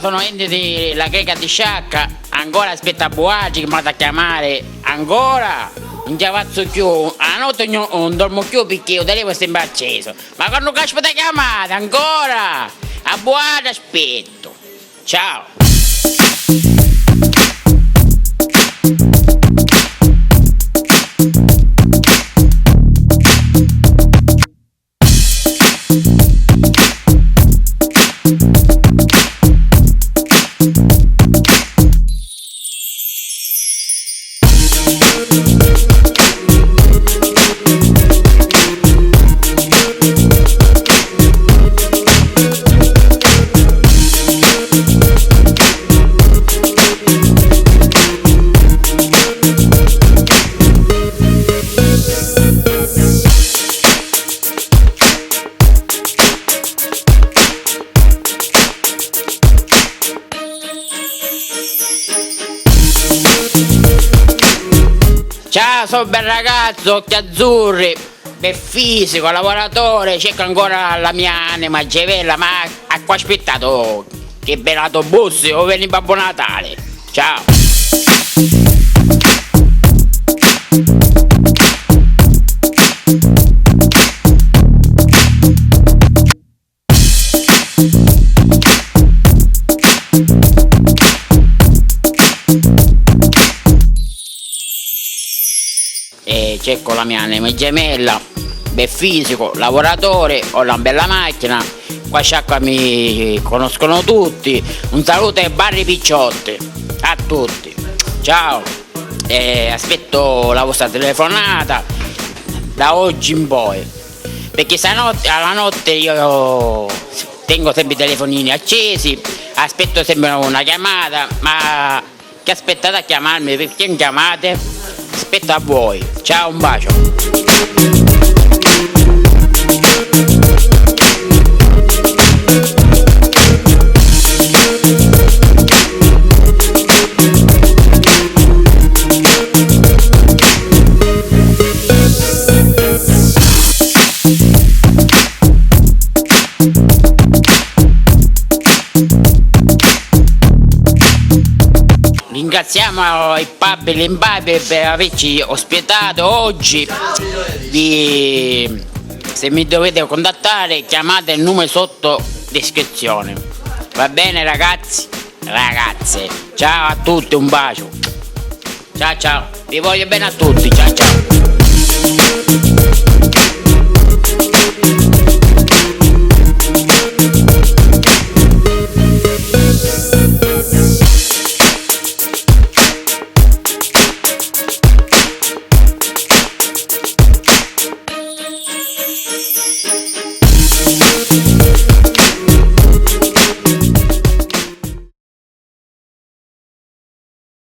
Sono Ende della Greca di Sciacca, ancora aspetta Boagi che mi ha da chiamare, ancora non ti avanzo più, a notte non dormo più perché il telefono è sempre acceso, ma quando aspetta chiamate, ancora, a Boagi aspetto, ciao. Ciao, sono un bel ragazzo, occhi azzurri, bel fisico, lavoratore, cerco ancora la mia anima gemella, ma ha qua aspettato che bel autobus o vieni Babbo Natale. Ciao. E cerco la mia anima gemella, bel fisico, lavoratore, ho una bella macchina, qua a Sciacca mi conoscono tutti, un saluto ai Barri Picciotti, a tutti, ciao, aspetto la vostra telefonata da oggi in poi, perché stanotte, alla notte io tengo sempre i telefonini accesi, aspetto sempre una chiamata, ma che aspettate a chiamarmi, perché non chiamate? Aspetto a voi, ciao, un bacio. Ringraziamo il pub e l'Imbabe per averci ospitato oggi. Se mi dovete contattare chiamate il numero sotto descrizione. Va bene ragazzi? Ragazze, ciao a tutti, un bacio. Ciao ciao, vi voglio bene a tutti, ciao ciao.